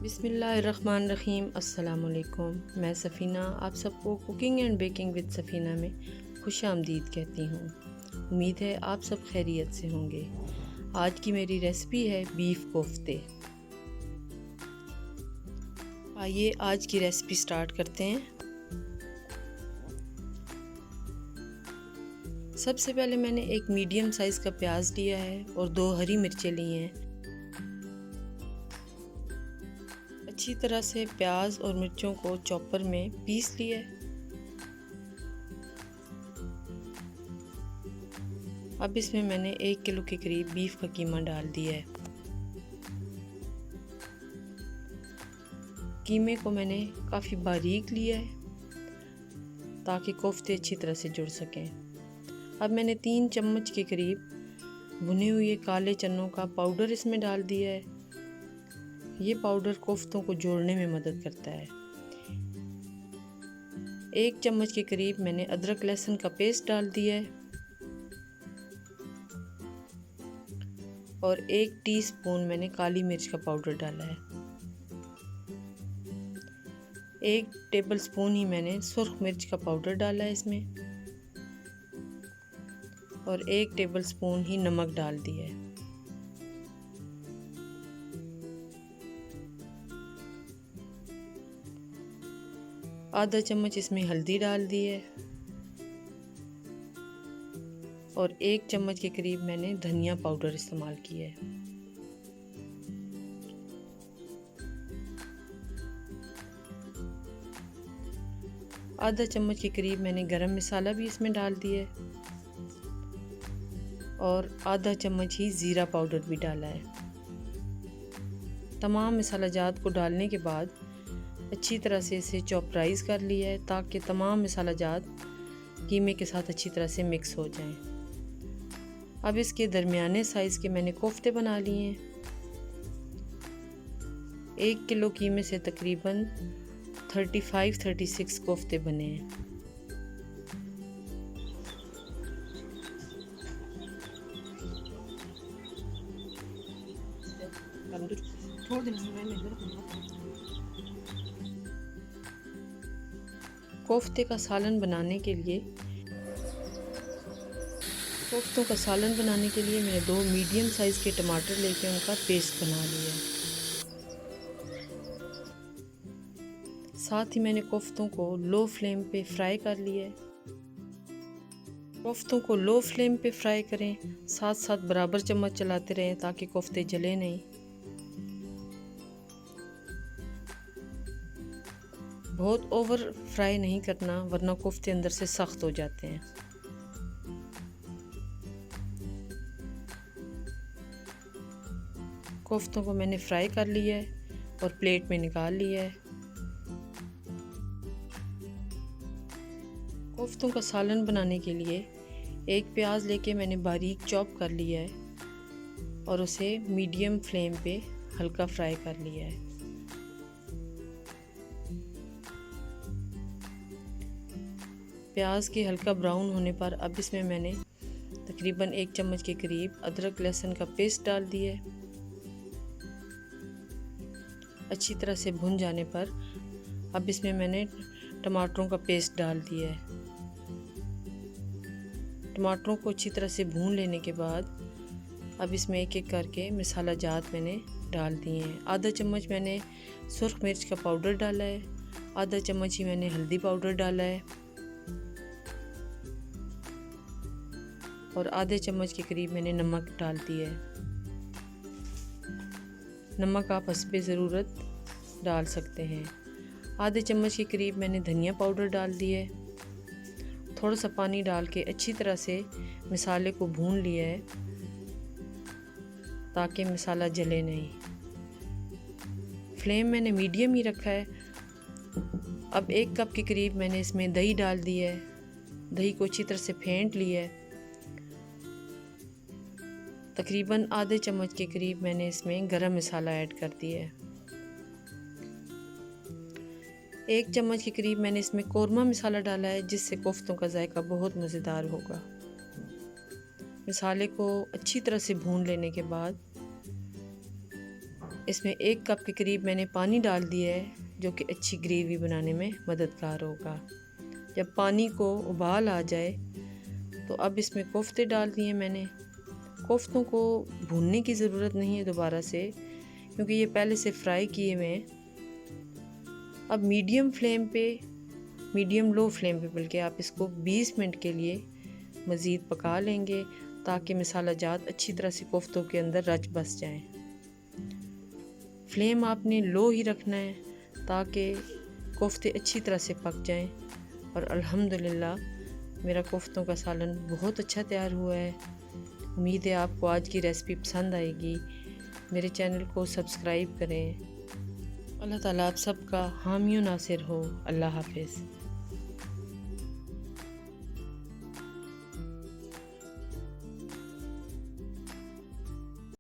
बिस्मिल्लाहिर्रहमानिर्रहीम। अस्सलाम वालेकुम। मैं सफ़ीना आप सबको cooking and baking with Safina में खुश आमदीद कहती हूँ। उम्मीद है आप सब खैरियत से होंगे। आज की मेरी रेसिपी है बीफ कोफ्ते। आइए आज की रेसिपी स्टार्ट करते हैं। सबसे पहले मैंने एक मीडियम साइज़ का प्याज लिया है और 2 हरी मिर्चें ली हैं। अच्छी तरह से प्याज और मिर्चों को चॉपर में पीस लिया। अब इसमें मैंने 1 किलो के करीब बीफ का कीमा डाल दिया है। कीमे को मैंने काफ़ी बारीक लिया है ताकि कोफ्ते अच्छी तरह से जुड़ सकें। अब मैंने 3 चम्मच के करीब भुने हुए काले चनों का पाउडर इसमें डाल दिया है। ये पाउडर कोफ्तों को जोड़ने में मदद करता है। 1 चम्मच के करीब मैंने अदरक लहसुन का पेस्ट डाल दिया है और 1 टीस्पून मैंने काली मिर्च का पाउडर डाला है। 1 टेबलस्पून ही मैंने सुर्ख मिर्च का पाउडर डाला है इसमें और 1 टेबलस्पून ही नमक डाल दिया है। आधा चम्मच इसमें हल्दी डाल दी है और 1 चम्मच के करीब मैंने धनिया पाउडर इस्तेमाल किया है। आधा चम्मच के करीब मैंने गरम मसाला भी इसमें डाल दिया है और आधा चम्मच ही ज़ीरा पाउडर भी डाला है। तमाम मसाला जात को डालने के बाद अच्छी तरह से इसे चॉपराइज़ कर लिया है ताकि तमाम मसाला जात कीमे के साथ अच्छी तरह से मिक्स हो जाएं। अब इसके दरमियाने साइज़ के मैंने कोफ्ते बना लिए हैं। 1 किलो कीमे से तकरीबन 35-36 कोफ्ते बने हैं। कोफ्ते का सालन बनाने के लिए मैंने 2 मीडियम साइज़ के टमाटर लेके उनका पेस्ट बना लिया। साथ ही मैंने कोफ्तों को लो फ्लेम पे फ्राई कर लिया है। कोफ्तों को लो फ्लेम पे फ्राई करें, साथ साथ बराबर चम्मच चलाते रहें ताकि कोफ्ते जले नहीं। बहुत ओवर फ्राई नहीं करना वरना कोफ्ते अंदर से सख्त हो जाते हैं। कोफ्तों को मैंने फ्राई कर लिया है और प्लेट में निकाल लिया है। कोफ्तों का सालन बनाने के लिए 1 प्याज लेके मैंने बारीक चॉप कर लिया है और उसे मीडियम फ्लेम पे हल्का फ्राई कर लिया है। प्याज के हल्का ब्राउन होने पर अब इसमें मैंने तकरीबन 1 चम्मच के करीब अदरक लहसुन का पेस्ट डाल दिया है। अच्छी तरह से भुन जाने पर अब इसमें मैंने टमाटरों का पेस्ट डाल दिया है। टमाटरों को अच्छी तरह से भून लेने के बाद अब इसमें एक एक करके मसाला जात मैंने डाल दिए हैं। आधा चम्मच मैंने सुर्ख मिर्च का पाउडर डाला है, आधा चम्मच ही मैंने हल्दी पाउडर डाला है और आधे चम्मच के करीब मैंने नमक डाल दिया है। नमक आप हस्बे ज़रूरत डाल सकते हैं। आधे चम्मच के करीब मैंने धनिया पाउडर डाल दिया है। थोड़ा सा पानी डाल के अच्छी तरह से मसाले को भून लिया है ताकि मसाला जले नहीं। फ्लेम मैंने मीडियम ही रखा है। अब 1 कप के करीब मैंने इसमें दही डाल दी है। दही को अच्छी तरह से फेंट लिया है। तकरीबन आधे चम्मच के करीब मैंने इसमें गरम मसाला ऐड कर दिया है। 1 चम्मच के करीब मैंने इसमें कोरमा मसाला डाला है जिससे कोफ्तों का जायका बहुत मज़ेदार होगा। मसाले को अच्छी तरह से भून लेने के बाद इसमें 1 कप के करीब मैंने पानी डाल दिया है, जो कि अच्छी ग्रेवी बनाने में मददगार होगा। जब पानी को उबाल आ जाए तो अब इसमें कोफ्ते डाल दिए मैंने। कोफ्तों को भूनने की ज़रूरत नहीं है दोबारा से, क्योंकि ये पहले से फ्राई किए हुए हैं। अब मीडियम लो फ्लेम पे बल्कि आप इसको 20 मिनट के लिए मज़ीद पका लेंगे, ताकि मसाला जात अच्छी तरह से कोफ्तों के अंदर रच बस जाएं। फ्लेम आपने लो ही रखना है ताकि कोफ्ते अच्छी तरह से पक जाएं। और अल्हम्दुलिल्लाह मेरा कोफ्तों का सालन बहुत अच्छा तैयार हुआ है। उम्मीद है आपको आज की रेसिपी पसंद आएगी। मेरे चैनल को सब्सक्राइब करें। अल्लाह ताला आप सबका हामी नासिर हो। अल्लाह हाफिज़।